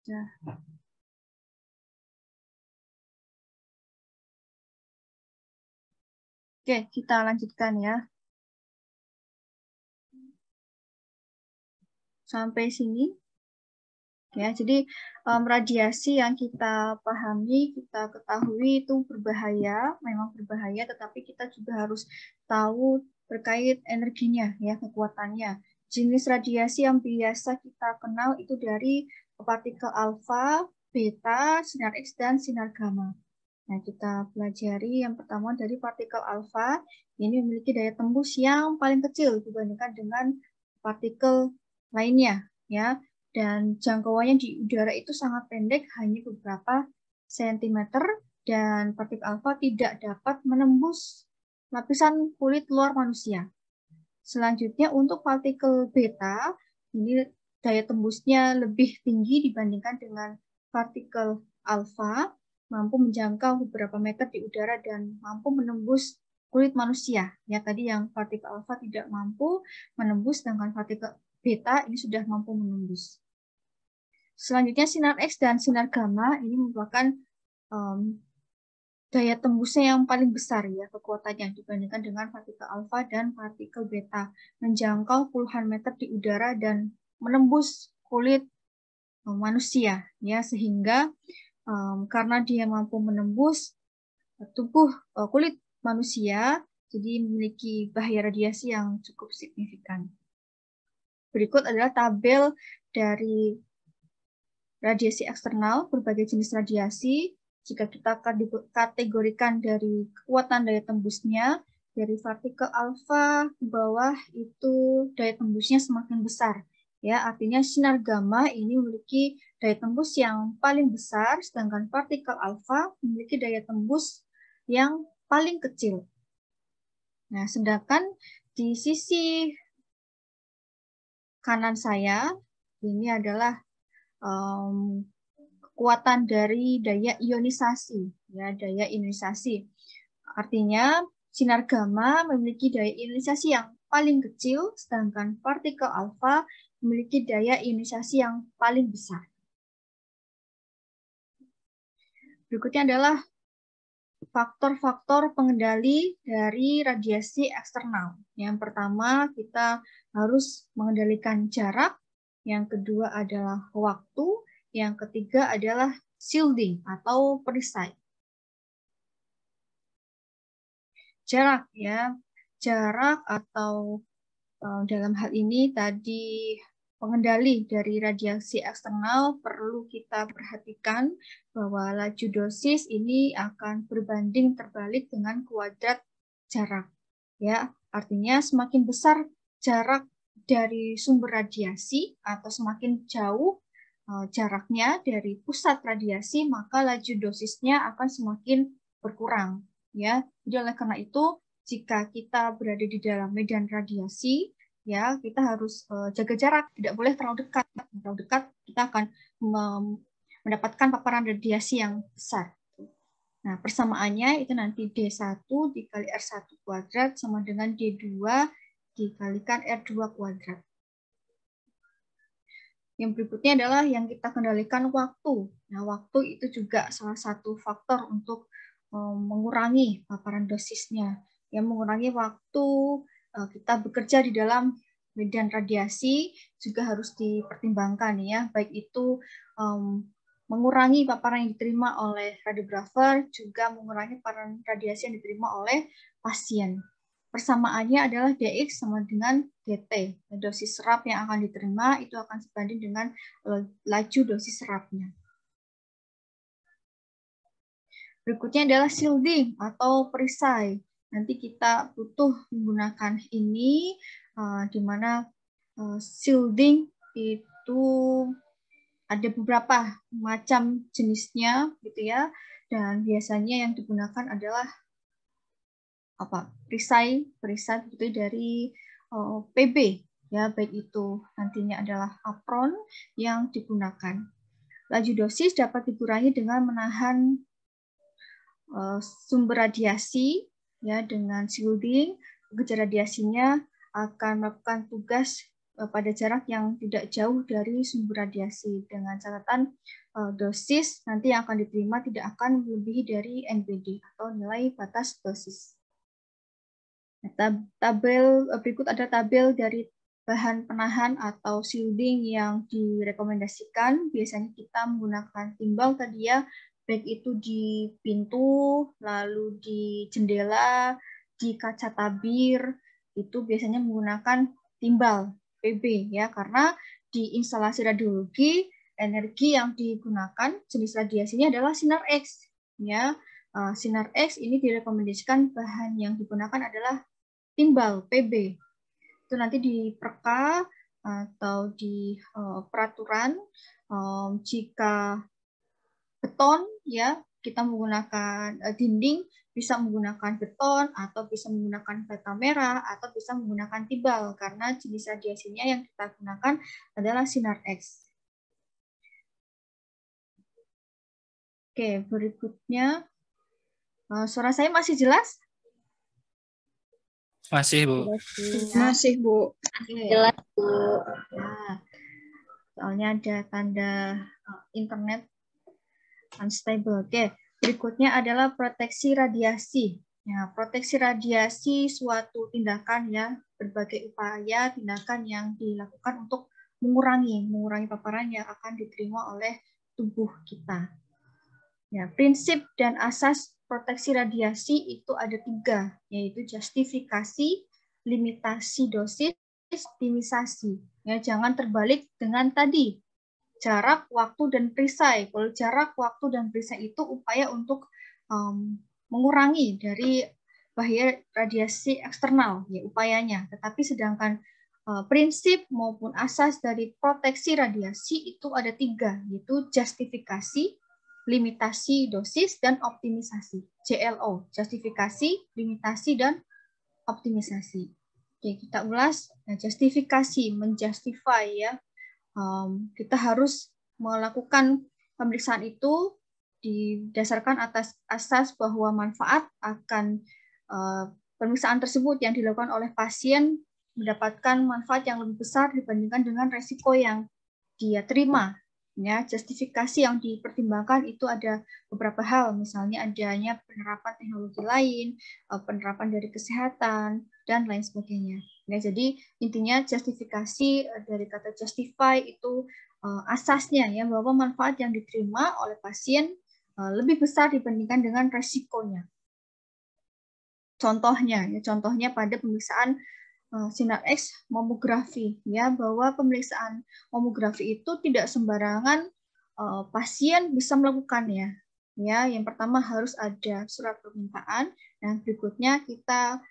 Ya. Oke, kita lanjutkan ya. Sampai sini. Ya, jadi radiasi yang kita pahami, kita ketahui itu berbahaya, memang berbahaya, tetapi kita juga harus tahu terkait energinya, ya, kekuatannya. Jenis radiasi yang biasa kita kenal itu dari partikel alfa, beta, sinar X, dan sinar gamma. Nah, kita pelajari yang pertama dari partikel alfa. Ini memiliki daya tembus yang paling kecil dibandingkan dengan partikel lainnya, ya. Dan jangkauannya di udara itu sangat pendek, hanya beberapa sentimeter, dan partikel alfa tidak dapat menembus lapisan kulit luar manusia. Selanjutnya untuk partikel beta, ini daya tembusnya lebih tinggi dibandingkan dengan partikel alfa, mampu menjangkau beberapa meter di udara dan mampu menembus kulit manusia. Ya, tadi yang partikel alfa tidak mampu menembus, sedangkan partikel beta ini sudah mampu menembus. Selanjutnya sinar X dan sinar gamma ini merupakan daya tembusnya yang paling besar, ya, kekuatannya dibandingkan dengan partikel alfa dan partikel beta, menjangkau puluhan meter di udara dan menembus kulit manusia, ya, sehingga karena dia mampu menembus tubuh kulit manusia, jadi memiliki bahaya radiasi yang cukup signifikan. Berikut adalah tabel dari radiasi eksternal, berbagai jenis radiasi. Jika kita kategorikan dari kekuatan daya tembusnya, dari partikel alfa ke bawah itu daya tembusnya semakin besar. Ya, artinya sinar gamma ini memiliki daya tembus yang paling besar, sedangkan partikel alfa memiliki daya tembus yang paling kecil. Nah, sedangkan di sisi kanan saya, ini adalah kekuatan dari daya ionisasi, ya, daya ionisasi. Artinya sinar gamma memiliki daya ionisasi yang paling kecil, sedangkan partikel alfa memiliki daya ionisasi yang paling besar. Berikutnya adalah faktor-faktor pengendali dari radiasi eksternal. Yang pertama, kita harus mengendalikan jarak. Yang kedua adalah waktu. Yang ketiga adalah shielding atau perisai. Jarak, ya, jarak atau dalam hal ini tadi pengendali dari radiasi eksternal perlu kita perhatikan bahwa laju dosis ini akan berbanding terbalik dengan kuadrat jarak. Ya, artinya semakin besar jarak dari sumber radiasi atau semakin jauh jaraknya dari pusat radiasi, maka laju dosisnya akan semakin berkurang. Ya, jadi oleh karena itu, jika kita berada di dalam medan radiasi, ya kita harus jaga jarak, tidak boleh terlalu dekat. Terlalu dekat kita akan mendapatkan paparan radiasi yang besar. Nah, persamaannya itu nanti D1 dikali R1 kuadrat sama dengan D2 dikalikan R2 kuadrat. Yang berikutnya adalah yang kita kendalikan waktu. Nah, waktu itu juga salah satu faktor untuk mengurangi paparan dosisnya. Yang mengurangi waktu kita bekerja di dalam medan radiasi juga harus dipertimbangkan, ya, baik itu mengurangi paparan yang diterima oleh radiografer, juga mengurangi paparan radiasi yang diterima oleh pasien. Persamaannya adalah dx sama dengan dt. Dosis serap yang akan diterima itu akan sebanding dengan laju dosis serapnya. Berikutnya adalah shielding atau perisai. Nanti kita butuh menggunakan ini, di mana shielding itu ada beberapa macam jenisnya, gitu ya. Dan biasanya yang digunakan adalah perisai itu dari PB, ya, baik itu nantinya adalah apron yang digunakan. Laju dosis dapat dikurangi dengan menahan sumber radiasi, ya, dengan shielding. Pekerja radiasinya akan melakukan tugas pada jarak yang tidak jauh dari sumber radiasi, dengan catatan dosis nanti yang akan diterima tidak akan melebihi dari NBD atau nilai batas dosis. Tabel berikut ada tabel dari bahan penahan atau shielding yang direkomendasikan. Biasanya kita menggunakan timbal tadi ya, baik itu di pintu, lalu di jendela, di kaca tabir, itu biasanya menggunakan timbal PB ya, karena di instalasi radiologi energi yang digunakan jenis radiasinya adalah sinar X ya. Sinar X ini direkomendasikan bahan yang digunakan adalah timbal PB. Itu nanti di perka atau di peraturan jika beton ya kita menggunakan dinding bisa menggunakan beton atau bisa menggunakan bata merah atau bisa menggunakan timbal karena jenis radiasinya yang kita gunakan adalah sinar X. Oke, berikutnya suara saya masih jelas? Masih, Bu. Masih, Bu. Jelas, Bu. Nah, soalnya ada tanda internet unstable. Oke, berikutnya adalah proteksi radiasi. Ya, proteksi radiasi suatu tindakan ya, berbagai upaya tindakan yang dilakukan untuk mengurangi paparan yang akan diterima oleh tubuh kita. Ya, prinsip dan asas proteksi radiasi itu ada 3, yaitu justifikasi, limitasi dosis, optimisasi. Ya, jangan terbalik dengan tadi jarak, waktu, dan perisai. Kalau jarak, waktu, dan perisai itu upaya untuk mengurangi dari bahaya radiasi eksternal, ya upayanya. Tetapi sedangkan prinsip maupun asas dari proteksi radiasi itu ada 3, yaitu justifikasi, limitasi dosis, dan optimisasi. JLO, justifikasi, limitasi, dan optimisasi. Oke, kita ulas. Nah, justifikasi, menjustify ya. Kita harus melakukan pemeriksaan itu didasarkan atas asas bahwa manfaat akan pemeriksaan tersebut yang dilakukan oleh pasien mendapatkan manfaat yang lebih besar dibandingkan dengan resiko yang dia terima. Ya, justifikasi yang dipertimbangkan itu ada beberapa hal, misalnya adanya penerapan teknologi lain, penerapan dari kesehatan, dan lain sebagainya. Ya, jadi intinya justifikasi dari kata justify itu asasnya ya bahwa manfaat yang diterima oleh pasien lebih besar dibandingkan dengan resikonya. Contohnya pada pemeriksaan sinar X mamografi ya, bahwa pemeriksaan mamografi itu tidak sembarangan pasien bisa melakukannya. Ya, yang pertama harus ada surat permintaan, dan berikutnya kita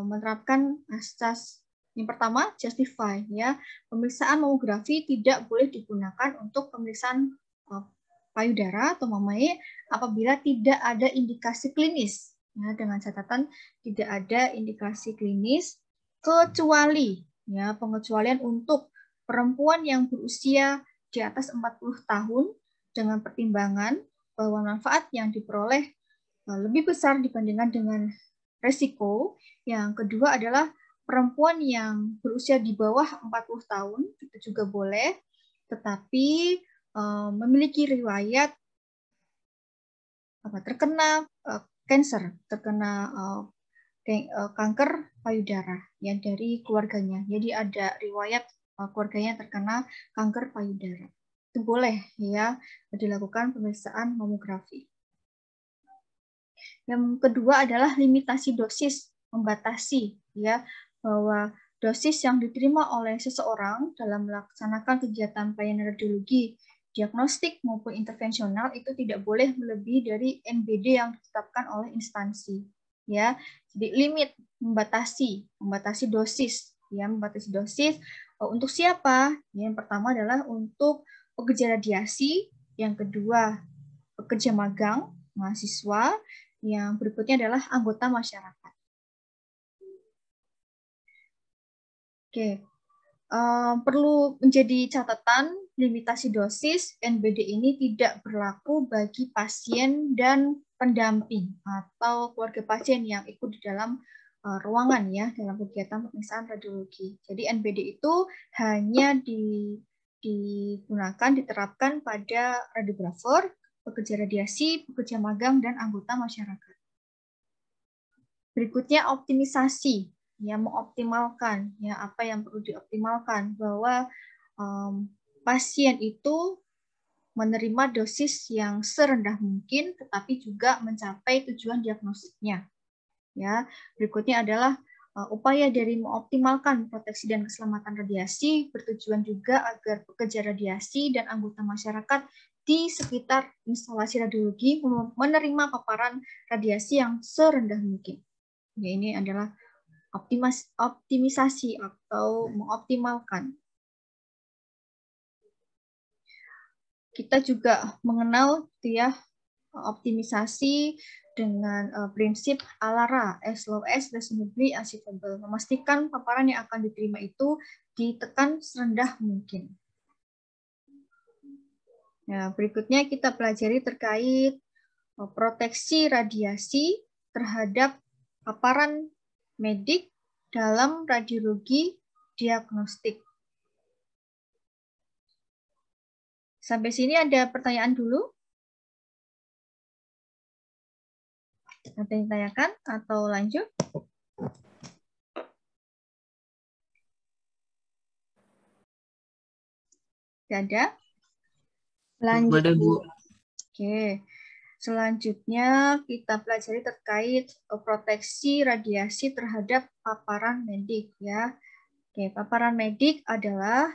menerapkan asas yang pertama justify ya. Pemeriksaan mamografi tidak boleh digunakan untuk pemeriksaan payudara atau mamae apabila tidak ada indikasi klinis. Ya, dengan catatan tidak ada indikasi klinis, kecuali ya pengecualian untuk perempuan yang berusia di atas 40 tahun dengan pertimbangan bahwa manfaat yang diperoleh lebih besar dibandingkan dengan resiko. Yang kedua adalah perempuan yang berusia di bawah 40 tahun, itu juga boleh, tetapi memiliki riwayat terkena terkena kanker payudara ya dari keluarganya. Jadi ada riwayat keluarganya terkena kanker payudara. Itu boleh ya dilakukan pemeriksaan mamografi. Yang kedua adalah limitasi dosis, membatasi ya bahwa dosis yang diterima oleh seseorang dalam melaksanakan kegiatan pelayanan radiologi diagnostik maupun intervensional itu tidak boleh melebihi dari NBD yang ditetapkan oleh instansi. Ya, jadi limit, membatasi dosis, ya membatasi dosis untuk siapa? Yang pertama adalah untuk pekerja radiasi, yang kedua pekerja magang, mahasiswa, yang berikutnya adalah anggota masyarakat. Oke, perlu menjadi catatan limitasi dosis NBD ini tidak berlaku bagi pasien dan pendamping atau keluarga pasien yang ikut di dalam ruangan ya dalam kegiatan pemeriksaan radiologi. Jadi NBD itu hanya digunakan, diterapkan pada radiografer, pekerja radiasi, pekerja magang, dan anggota masyarakat. Berikutnya optimisasi, ya mengoptimalkan, ya apa yang perlu dioptimalkan, bahwa pasien itu menerima dosis yang serendah mungkin, tetapi juga mencapai tujuan diagnostiknya. Ya, berikutnya adalah upaya dari mengoptimalkan proteksi dan keselamatan radiasi, bertujuan juga agar pekerja radiasi dan anggota masyarakat di sekitar instalasi radiologi menerima paparan radiasi yang serendah mungkin. Ya, ini adalah optimisasi atau mengoptimalkan. Kita juga mengenal ya optimisasi dengan prinsip ALARA, as low as reasonably achievable, memastikan paparan yang akan diterima itu ditekan serendah mungkin. Nah, berikutnya kita pelajari terkait proteksi radiasi terhadap paparan medik dalam radiologi diagnostik. Sampai sini ada pertanyaan dulu? Ada yang ditanyakan atau lanjut? Tidak ada? Lanjut, Bu. Oke. Selanjutnya kita pelajari terkait proteksi radiasi terhadap paparan medik ya. Oke, paparan medik adalah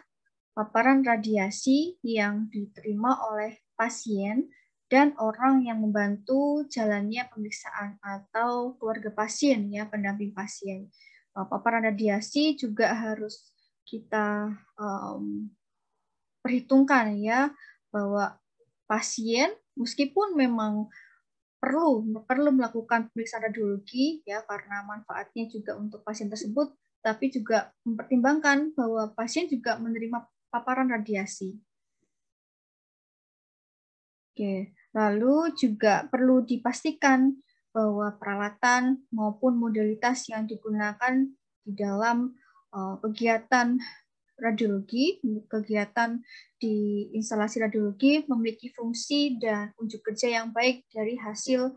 paparan radiasi yang diterima oleh pasien dan orang yang membantu jalannya pemeriksaan atau keluarga pasien ya, pendamping pasien. Paparan radiasi juga harus kita perhitungkan ya, bahwa pasien meskipun memang perlu melakukan pemeriksaan radiologi ya karena manfaatnya juga untuk pasien tersebut, tapi juga mempertimbangkan bahwa pasien juga menerima paparan radiasi. Oke, lalu juga perlu dipastikan bahwa peralatan maupun modalitas yang digunakan di dalam kegiatan radiologi, kegiatan di instalasi radiologi memiliki fungsi dan unjuk kerja yang baik dari hasil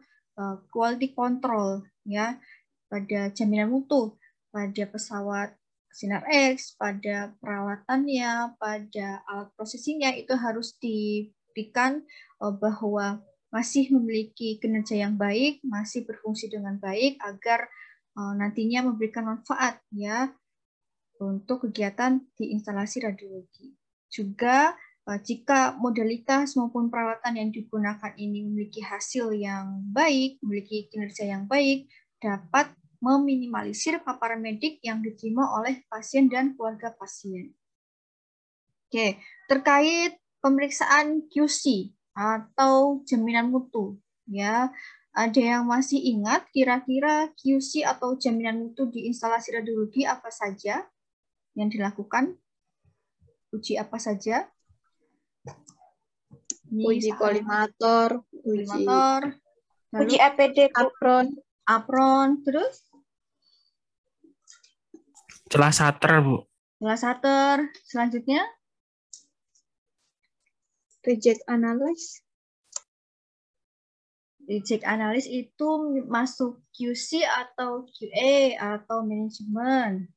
quality control ya pada jaminan mutu, pada pesawat sinar X, pada peralatannya, pada alat prosesinya itu harus diberikan bahwa masih memiliki kinerja yang baik, masih berfungsi dengan baik agar nantinya memberikan manfaat ya untuk kegiatan di instalasi radiologi. Juga jika modalitas maupun peralatan yang digunakan ini memiliki hasil yang baik, memiliki kinerja yang baik, dapat meminimalisir paparan medik yang diterima oleh pasien dan keluarga pasien. Oke, terkait pemeriksaan QC atau jaminan mutu, ya, ada yang masih ingat kira-kira QC atau jaminan mutu di instalasi radiologi apa saja yang dilakukan? Uji apa saja? Uji kolimator, uji APD, apron, terus? Celah shutter, Bu. Celah shutter. Selanjutnya? Reject analysis. Reject analysis itu masuk QC atau QA atau manajemen?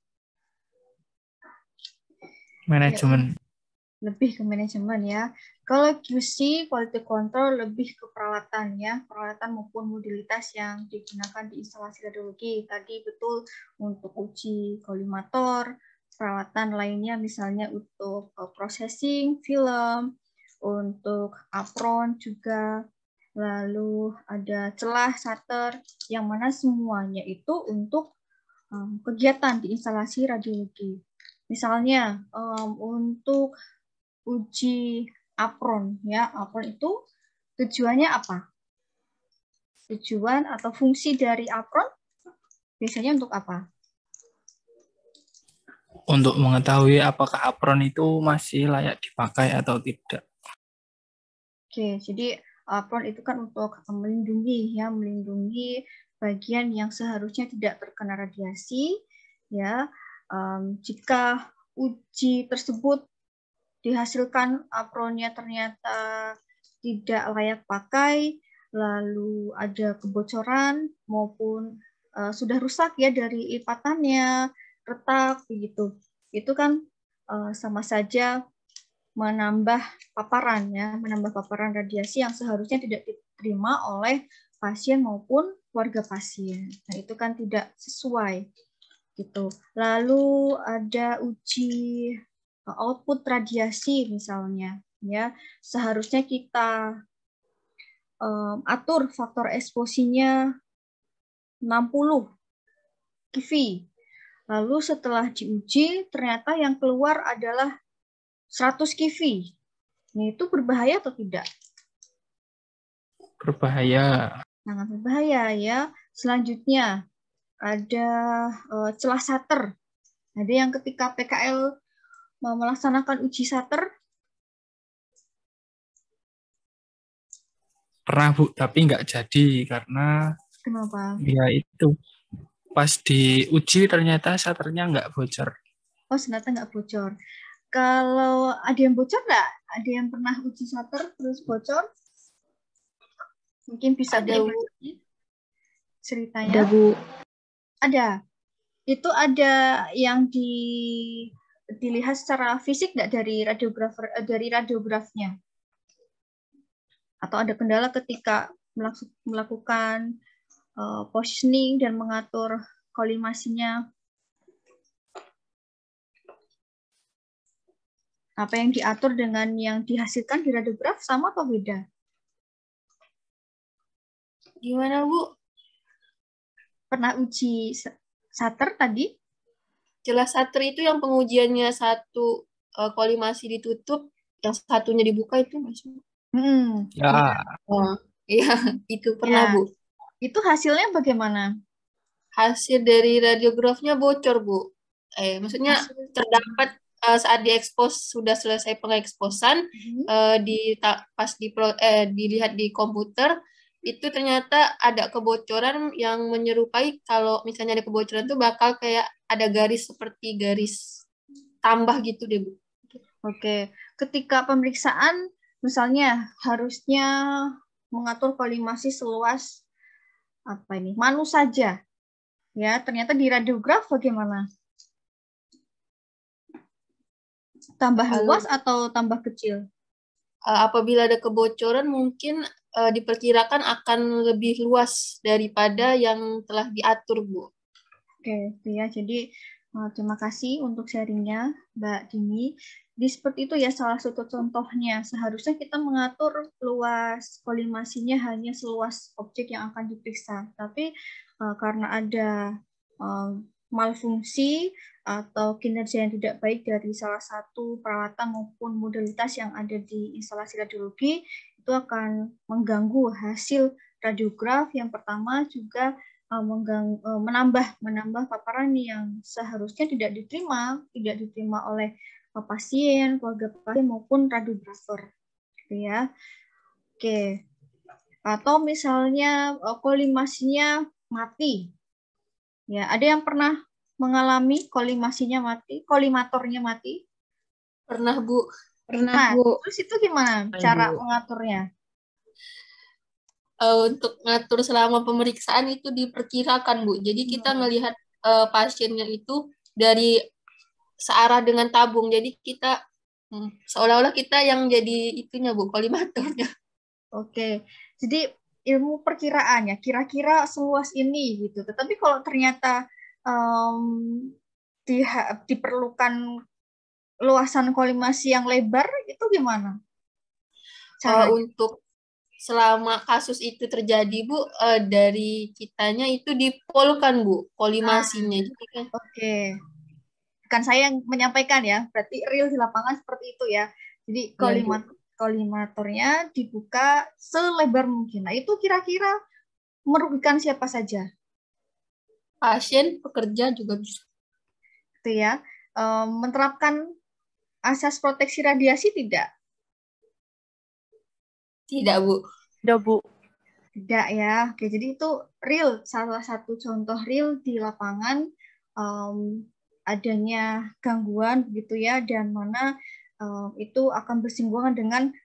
Manajemen. Lebih ke manajemen ya. Kalau QC, quality control, lebih ke peralatan ya, peralatan maupun modalitas yang digunakan di instalasi radiologi. Tadi betul untuk uji kolimator, peralatan lainnya misalnya untuk processing film, untuk apron juga, lalu ada celah shutter, yang mana semuanya itu untuk kegiatan di instalasi radiologi. Misalnya untuk uji apron ya, apron itu tujuannya apa? Tujuan atau fungsi dari apron biasanya untuk apa? Untuk mengetahui apakah apron itu masih layak dipakai atau tidak. Oke, jadi apron itu kan untuk melindungi ya, melindungi bagian yang seharusnya tidak terkena radiasi, ya. Jika uji tersebut dihasilkan apronnya ternyata tidak layak pakai, lalu ada kebocoran maupun sudah rusak ya dari lipatannya, retak begitu. Itu kan sama saja menambah paparan ya, menambah paparan radiasi yang seharusnya tidak diterima oleh pasien maupun keluarga pasien. Nah, itu kan tidak sesuai gitu. Lalu ada uji output radiasi misalnya ya. Seharusnya kita atur faktor eksposinya 60 keV. Lalu setelah diuji ternyata yang keluar adalah 100 keV. Ini itu berbahaya atau tidak? Berbahaya. Sangat berbahaya ya. Selanjutnya ada celah shutter. Ada yang ketika PKL mau melaksanakan uji shutter. Pernah Bu, tapi nggak jadi karena Kenapa? ya itu pas diuji ternyata shutternya nggak bocor. Oh, ternyata nggak bocor. Kalau ada yang bocor nggak? Ada yang pernah uji shutter terus bocor? Mungkin bisa berbagi ceritanya. Ada, Bu. Ada. Itu ada yang dilihat secara fisik nggak dari radiografnya? Atau ada kendala ketika melakukan positioning dan mengatur kolimasinya? Apa yang diatur dengan yang dihasilkan di radiograf sama atau beda? Gimana, Bu? Pernah uji shutter tadi? Celah shutter itu yang pengujiannya satu kolimasi ditutup, yang satunya dibuka itu masuk. Ya. Oh, iya, itu pernah, Ya. Bu. Itu hasilnya bagaimana? Hasil dari radiografnya bocor, Bu. Maksudnya terdapat saat diekspos, sudah selesai pengeksposan, dilihat di komputer, itu ternyata ada kebocoran yang menyerupai kalau misalnya ada kebocoran itu bakal kayak ada garis seperti garis tambah gitu deh, Bu. Oke, ketika pemeriksaan misalnya harusnya mengatur kolimasi seluas manu saja. Ya, ternyata di radiograf bagaimana? Tambah luas atau tambah kecil? Apabila ada kebocoran mungkin diperkirakan akan lebih luas daripada yang telah diatur, Bu. Oke, ya. Jadi terima kasih untuk sharingnya, Mbak Dini. Di seperti itu ya salah satu contohnya. Seharusnya kita mengatur luas kolimasinya hanya seluas objek yang akan diperiksa. Tapi karena ada malfungsi atau kinerja yang tidak baik dari salah satu peralatan maupun modalitas yang ada di instalasi radiologi, itu akan mengganggu hasil radiograf. Yang pertama juga menambah paparan yang seharusnya tidak diterima oleh pasien, keluarga pasien maupun radiografer, gitu ya. Oke. Atau misalnya kolimasinya mati. Ya, ada yang pernah mengalami kolimasinya mati, kolimatornya mati? Pernah, Bu. Pernah, Bu. Terus itu gimana cara mengaturnya? Untuk ngatur selama pemeriksaan itu diperkirakan, Bu. Jadi kita melihat pasiennya itu dari searah dengan tabung. Jadi kita seolah-olah kita yang jadi itunya, Bu, kolimatornya. Oke. Jadi ilmu perkiraannya kira-kira seluas ini gitu. Tetapi kalau ternyata diperlukan luasan kolimasi yang lebar, itu gimana? Untuk selama kasus itu terjadi, Bu, dari kitanya itu dipolkan, Bu, kolimasinya. Oke. Bukan saya yang menyampaikan ya, berarti real di lapangan seperti itu ya. Jadi kolimatornya dibuka selebar mungkin. Nah, itu kira-kira merugikan siapa saja? Pasien, pekerja juga bisa. Itu ya. Menerapkan asas proteksi radiasi tidak? Tidak, Bu. Tidak, Bu. Tidak ya. Oke, jadi itu real, salah satu contoh real di lapangan adanya gangguan begitu ya, dan mana itu akan bersinggungan dengan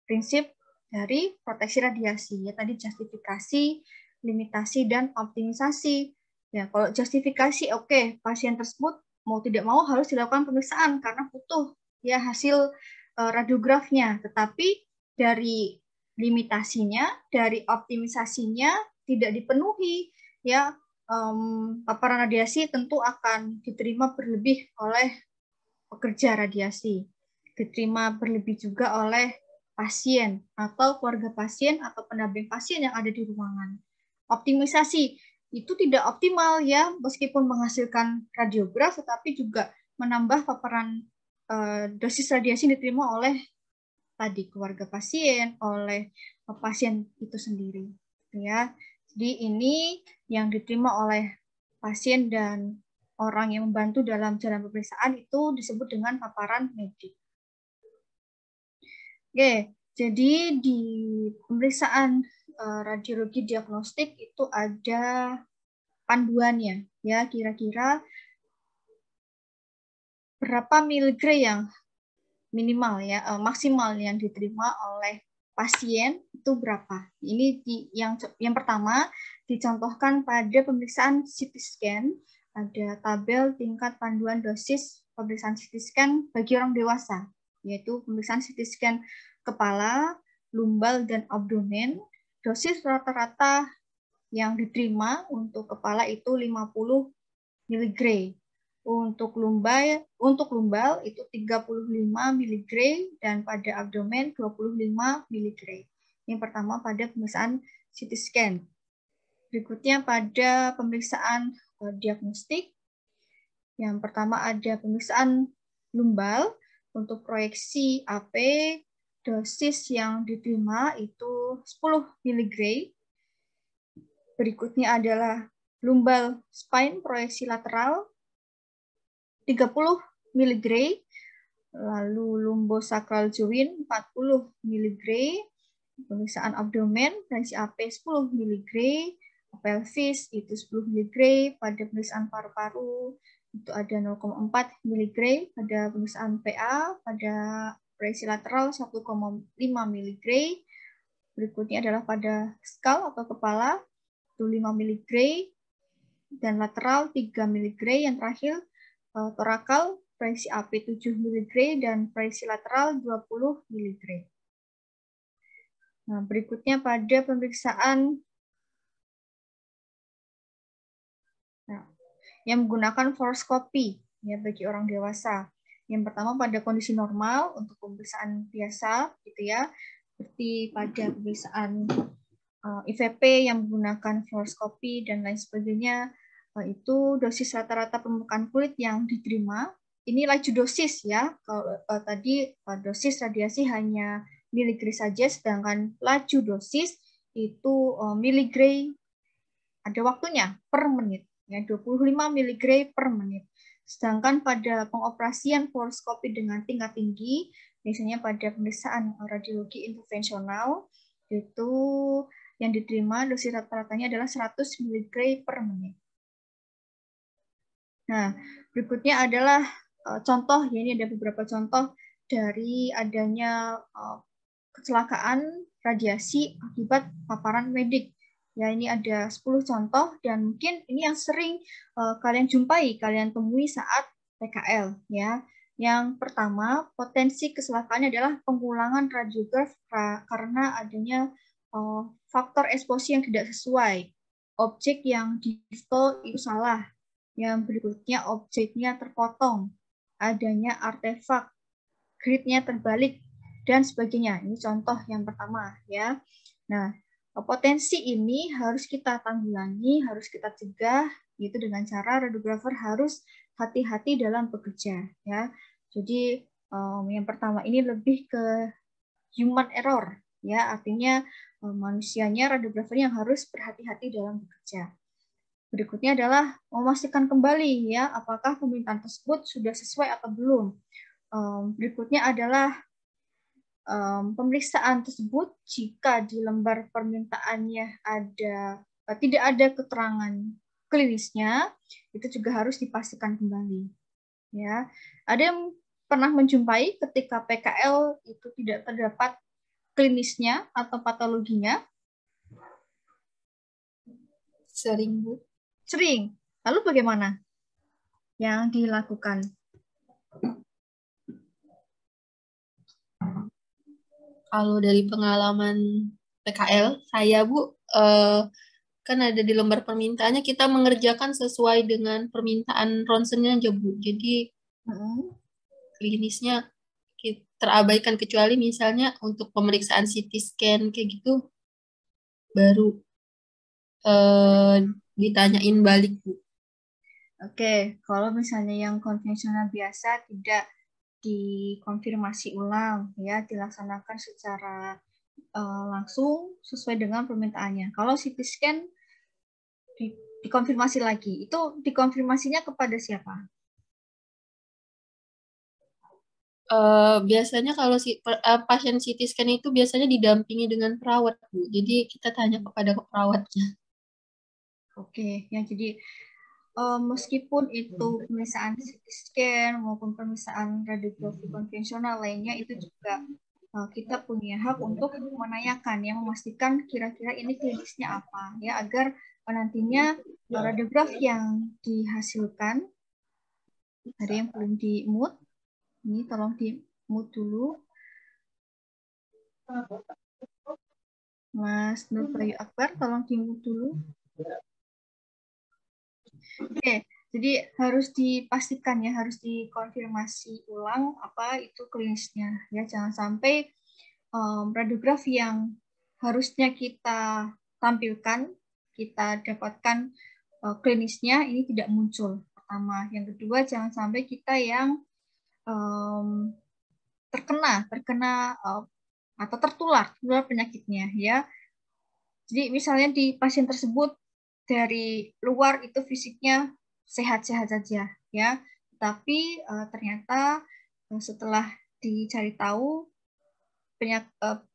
prinsip dari proteksi radiasi ya, tadi justifikasi, limitasi, dan optimisasi. Ya, kalau justifikasi oke, pasien tersebut mau tidak mau harus dilakukan pemeriksaan karena butuh ya hasil radiografnya, tetapi dari limitasinya, dari optimisasinya tidak dipenuhi ya, paparan radiasi tentu akan diterima berlebih oleh pekerja radiasi, diterima berlebih juga oleh pasien atau keluarga pasien atau pendamping pasien yang ada di ruangan. Optimisasi itu tidak optimal ya, meskipun menghasilkan radiograf tetapi juga menambah paparan dosis radiasi diterima oleh tadi keluarga pasien, oleh pasien itu sendiri ya. Jadi ini yang diterima oleh pasien dan orang yang membantu dalam jalan pemeriksaan itu disebut dengan paparan medik. Oke, jadi di pemeriksaan radiologi diagnostik itu ada panduannya ya, kira-kira berapa miligram yang minimal ya, maksimal yang diterima oleh pasien itu berapa. Ini yang pertama dicontohkan pada pemeriksaan CT scan, ada tabel tingkat panduan dosis pemeriksaan CT scan bagi orang dewasa, yaitu pemeriksaan CT scan kepala, lumbal, dan abdomen. Dosis rata-rata yang diterima untuk kepala itu 50 mg. Untuk lumbal itu 35 mg dan pada abdomen 25 mg. Yang pertama pada pemeriksaan CT scan. Berikutnya pada pemeriksaan diagnostik. Yang pertama ada pemeriksaan lumbal untuk proyeksi AP, dosis yang diterima itu 10 mg. Berikutnya adalah lumbal spine proyeksi lateral 30 mg, lalu lumbosacral joint 40 mg, pemeriksaan abdomen proyeksi AP 10 mg, pelvis itu 10 mg, pada pemeriksaan paru-paru itu ada 0,4 mg, pada pemeriksaan PA pada proyeksi lateral 1,5 mg, berikutnya adalah pada skull atau kepala itu 5 mg, dan lateral 3 mg, yang terakhir torakal proyeksi AP 7 mg dan proyeksi lateral 20 mg. Nah, berikutnya pada pemeriksaan yang menggunakan fluoroscopy ya bagi orang dewasa. Yang pertama pada kondisi normal untuk pemeriksaan biasa gitu ya, seperti pada pemeriksaan IVP yang menggunakan fluoroscopy dan lain sebagainya, itu dosis rata-rata permukaan kulit yang diterima. Ini laju dosis ya. Kalau tadi dosis radiasi hanya miligram saja, sedangkan laju dosis itu miligram ada waktunya per menit ya, 25 mg per menit. Sedangkan pada pengoperasian fluoroscopy dengan tingkat tinggi, biasanya pada pemeriksaan radiologi intervensional, itu yang diterima dosis rata-ratanya adalah 100 mg per menit. Nah, berikutnya adalah contoh, ya ini ada beberapa contoh dari adanya kecelakaan radiasi akibat paparan medik. Ya, ini ada 10 contoh dan mungkin ini yang sering kalian jumpai, kalian temui saat PKL ya. Yang pertama, potensi kecelakaannya adalah pengulangan radiograf karena adanya faktor eksposi yang tidak sesuai. Objek yang difoto itu salah. Yang berikutnya objeknya terpotong, adanya artefak, gridnya terbalik, dan sebagainya. Ini contoh yang pertama ya. Nah, potensi ini harus kita tanggulangi, harus kita cegah, yaitu dengan cara radiografer harus hati-hati dalam bekerja ya. Jadi yang pertama ini lebih ke human error ya, artinya manusianya, radiografer yang harus berhati-hati dalam bekerja. Berikutnya adalah memastikan kembali ya apakah pemerintahan tersebut sudah sesuai atau belum. Berikutnya adalah pemeriksaan tersebut jika di lembar permintaannya tidak ada keterangan klinisnya, itu juga harus dipastikan kembali. Ya, ada yang pernah menjumpai ketika PKL itu tidak terdapat klinisnya atau patologinya? Sering, Bu. Sering. Lalu bagaimana yang dilakukan? Kalau dari pengalaman PKL, saya Bu, kan ada di lembar permintaannya kita mengerjakan sesuai dengan permintaan ronsennya aja Bu. Jadi klinisnya terabaikan kecuali misalnya untuk pemeriksaan CT scan kayak gitu baru ditanyain balik Bu. Oke, kalau misalnya yang konvensional biasa tidak dikonfirmasi ulang, ya dilaksanakan secara langsung sesuai dengan permintaannya. Kalau CT scan dikonfirmasi lagi, itu dikonfirmasinya kepada siapa? Biasanya kalau pasien CT scan itu biasanya didampingi dengan perawat Bu. Jadi kita tanya kepada perawatnya. Oke, ya jadi meskipun itu pemeriksaan CT scan maupun pemeriksaan radiografi konvensional lainnya, itu juga kita punya hak untuk menanyakan, yang memastikan kira-kira ini klinisnya apa, ya agar nantinya radiograf yang dihasilkan, ada yang belum di-mute, ini tolong di-mute dulu. Mas Nur Bayu Akbar, tolong di-mute dulu. Oke, jadi harus dipastikan ya, harus dikonfirmasi ulang apa itu klinisnya ya, jangan sampai radiografi yang harusnya kita tampilkan, kita dapatkan klinisnya ini tidak muncul. Pertama, yang kedua jangan sampai kita yang terkena atau tertular penyakitnya ya. Jadi misalnya di pasien tersebut dari luar itu fisiknya sehat-sehat saja ya, tapi ternyata setelah dicari tahu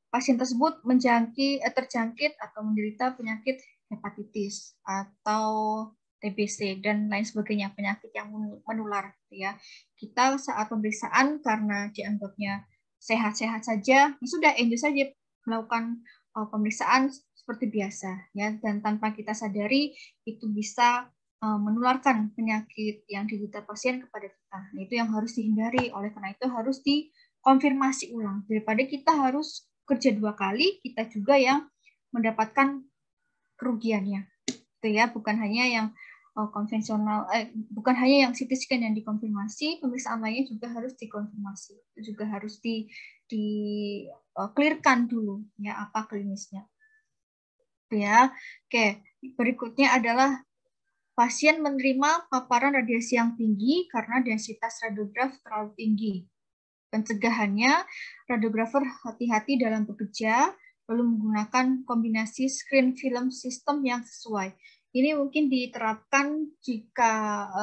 pasien tersebut terjangkit atau menderita penyakit hepatitis atau TBC dan lain sebagainya, penyakit yang menular ya. Kita saat pemeriksaan karena dianggapnya sehat-sehat saja, ya sudah enjoy saja melakukan pemeriksaan seperti biasa ya, dan tanpa kita sadari itu bisa menularkan penyakit yang diderita pasien kepada kita. Nah, itu yang harus dihindari. Oleh karena itu harus dikonfirmasi ulang, daripada kita harus kerja 2 kali, kita juga yang mendapatkan kerugiannya. Itu ya, bukan hanya yang konvensional, bukan hanya yang CT scan yang dikonfirmasi, pemeriksaan lainnya juga harus dikonfirmasi. Itu juga harus clearkan dulu ya apa klinisnya. Ya, oke. Berikutnya adalah pasien menerima paparan radiasi yang tinggi karena densitas radiograf terlalu tinggi. Pencegahannya, radiografer hati-hati dalam bekerja, lalu menggunakan kombinasi screen film sistem yang sesuai. Ini mungkin diterapkan jika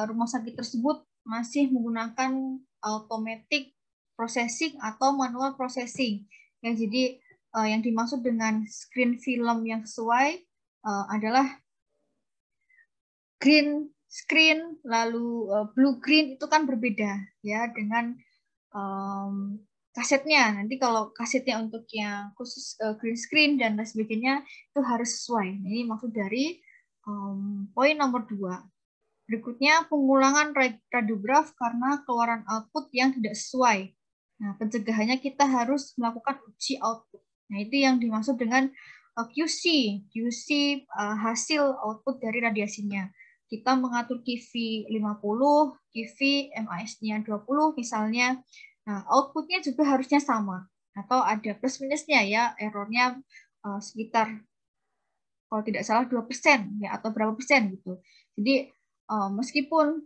rumah sakit tersebut masih menggunakan automatic processing atau manual processing. Ya, jadi yang dimaksud dengan screen film yang sesuai adalah green screen lalu blue green itu kan berbeda ya dengan kasetnya. Nanti kalau kasetnya untuk yang khusus green screen dan lain sebagainya itu harus sesuai. Ini maksud dari poin nomor 2. Berikutnya pengulangan radiograf karena keluaran output yang tidak sesuai. Nah, pencegahannya kita harus melakukan uji output. Nah, itu yang dimaksud dengan QC hasil output dari radiasinya. Kita mengatur QV 50, QV MAS-nya 20 misalnya. Nah, outputnya juga harusnya sama atau ada plus minusnya ya, errornya sekitar kalau tidak salah 2% ya atau berapa persen gitu. Jadi meskipun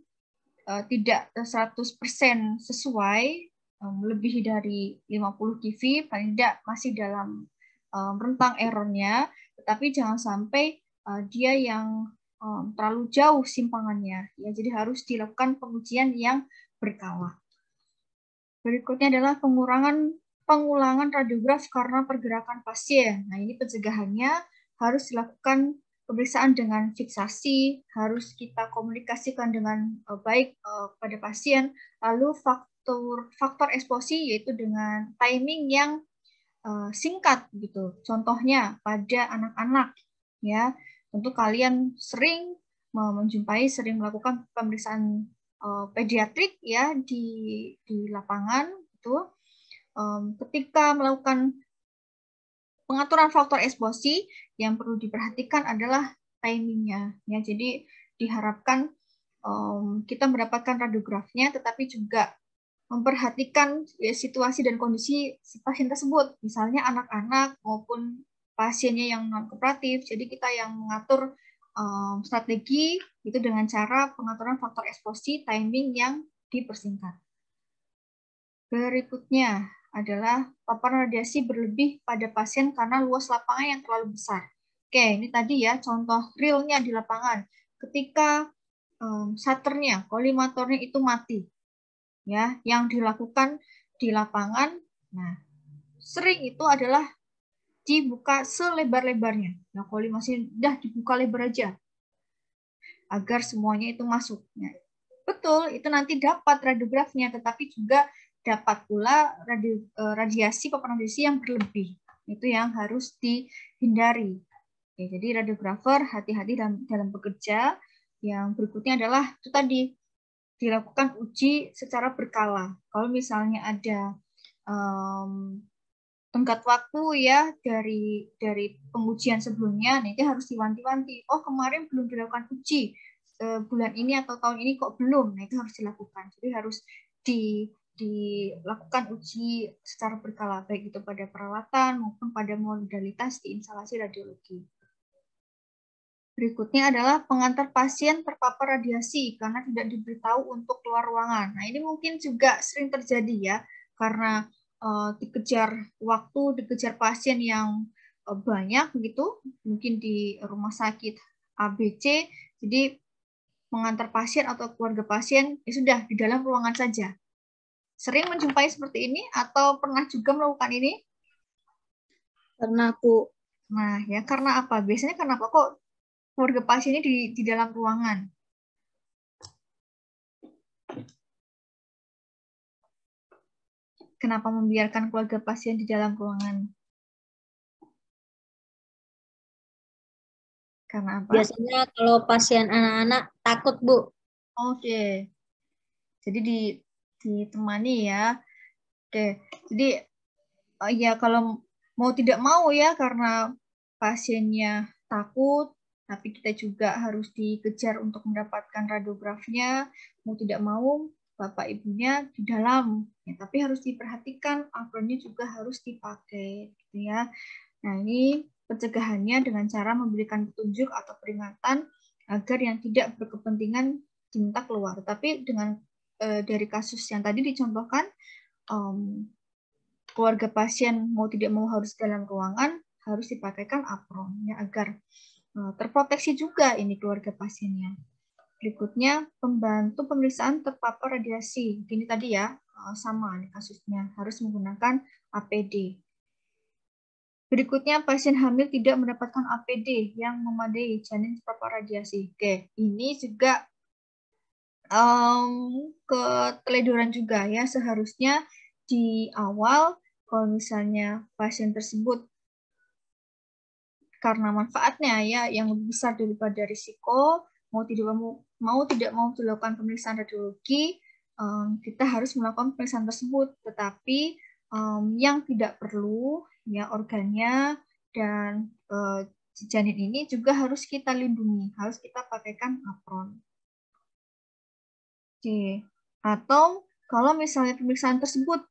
tidak 100% sesuai, lebih dari 50 QV paling tidak masih dalam rentang errornya, tetapi jangan sampai dia yang terlalu jauh simpangannya ya, jadi harus dilakukan pengujian yang berkala. Berikutnya adalah pengurangan pengulangan radiograf karena pergerakan pasien. Nah, ini pencegahannya harus dilakukan pemeriksaan dengan fiksasi, harus kita komunikasikan dengan baik pada pasien, lalu faktor eksposi yaitu dengan timing yang singkat gitu. Contohnya pada anak-anak ya, tentu kalian sering melakukan pemeriksaan pediatrik ya di lapangan itu. Ketika melakukan pengaturan faktor eksposi, yang perlu diperhatikan adalah timingnya. Ya, jadi diharapkan kita mendapatkan radiografnya, tetapi juga memperhatikan ya, situasi dan kondisi si pasien tersebut. Misalnya anak-anak maupun pasiennya yang non kooperatif. Jadi kita yang mengatur strategi itu dengan cara pengaturan faktor eksposi, timing yang dipersingkat. Berikutnya adalah paparan radiasi berlebih pada pasien karena luas lapangan yang terlalu besar. Oke, ini tadi ya contoh realnya di lapangan. Ketika shutternya, kolimatornya itu mati, ya, yang dilakukan di lapangan, nah sering itu adalah dibuka selebar-lebarnya. Nah, koli masih udah dibuka lebar aja, agar semuanya itu masuk. Nah, betul, itu nanti dapat radiografnya, tetapi juga dapat pula radiasi, paparan radiasi yang berlebih. Itu yang harus dihindari. Oke, jadi radiografer hati-hati dalam bekerja. Yang berikutnya adalah itu tadi, dilakukan uji secara berkala. Kalau misalnya ada tenggat waktu ya dari pengujian sebelumnya, nanti harus diwanti-wanti. Oh, kemarin belum dilakukan uji, bulan ini atau tahun ini kok belum. Nah, itu harus dilakukan. Jadi harus dilakukan uji secara berkala, baik itu pada peralatan maupun pada modalitas di instalasi radiologi. Berikutnya adalah pengantar pasien terpapar radiasi karena tidak diberitahu untuk keluar ruangan. Nah, ini mungkin juga sering terjadi ya, karena dikejar waktu, dikejar pasien yang banyak begitu, mungkin di rumah sakit ABC, jadi pengantar pasien atau keluarga pasien ya sudah di dalam ruangan saja. Sering menjumpai seperti ini atau pernah juga melakukan ini? Pernah, Bu. Nah, ya karena apa? Biasanya karena apa kok keluarga pasiennya di dalam ruangan? Kenapa membiarkan keluarga pasien di dalam ruangan? Karena apa? Biasanya kalau pasien anak-anak takut, Bu. Oke. Jadi ditemani ya. Oke. Jadi ya kalau mau tidak mau ya karena pasiennya takut, tapi kita juga harus dikejar untuk mendapatkan radiografinya, mau tidak mau bapak ibunya di dalam, ya, tapi harus diperhatikan apronnya juga harus dipakai, gitu ya. Nah, ini pencegahannya dengan cara memberikan petunjuk atau peringatan agar yang tidak berkepentingan diminta keluar. Tapi dengan dari kasus yang tadi dicontohkan, keluarga pasien mau tidak mau harus dalam ruangan, harus dipakaikan apron ya agar terproteksi juga ini keluarga pasiennya. Berikutnya, pembantu pemeriksaan terpapar radiasi. Ini tadi ya, sama nih kasusnya, harus menggunakan APD. Berikutnya, pasien hamil tidak mendapatkan APD yang memadai janin terpapar radiasi. Oke, ini juga keteledoran juga ya, seharusnya di awal kalau misalnya pasien tersebut karena manfaatnya ya yang lebih besar daripada risiko, mau tidak mau dilakukan pemeriksaan radiologi, kita harus melakukan pemeriksaan tersebut. Tetapi yang tidak perlu ya organnya dan janin ini juga harus kita lindungi, harus kita pakaikan apron. Oke. Atau kalau misalnya pemeriksaan tersebut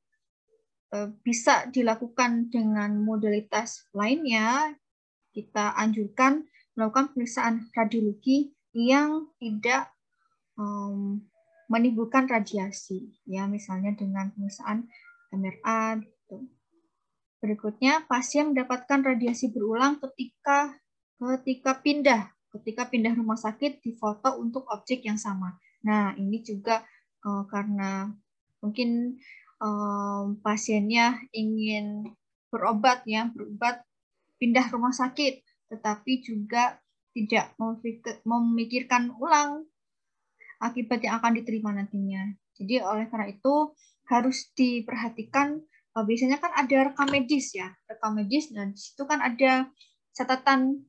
bisa dilakukan dengan modalitas lainnya, kita anjurkan melakukan pemeriksaan radiologi yang tidak menimbulkan radiasi, ya misalnya dengan pemeriksaan MRA. Gitu. Berikutnya, pasien mendapatkan radiasi berulang ketika pindah rumah sakit difoto untuk objek yang sama. Nah, ini juga karena mungkin pasiennya ingin berobat pindah rumah sakit, tetapi juga tidak memikirkan ulang akibat yang akan diterima nantinya. Jadi oleh karena itu harus diperhatikan, biasanya kan ada rekam medis ya, dan di situ kan ada catatan,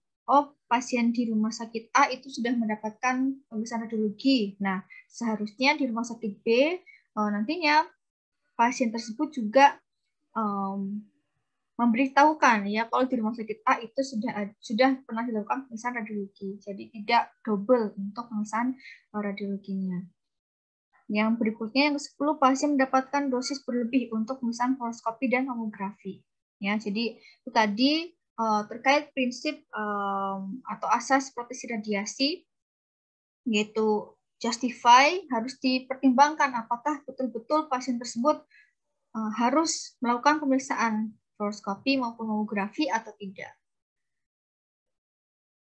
pasien di rumah sakit A itu sudah mendapatkan pemeriksaan radiologi. Nah, seharusnya di rumah sakit B nantinya pasien tersebut juga memberitahukan ya kalau di rumah sakit A itu sudah pernah dilakukan pemeriksaan radiologi. Jadi tidak double untuk pemeriksaan radiologinya. Yang berikutnya yang ke-10, pasien mendapatkan dosis berlebih untuk pemeriksaan fluoroskopi dan mamografi. Ya, jadi itu tadi terkait prinsip atau asas proteksi radiasi, yaitu justify, harus dipertimbangkan apakah betul-betul pasien tersebut harus melakukan pemeriksaan fluoroskopi maupun mamografi atau tidak.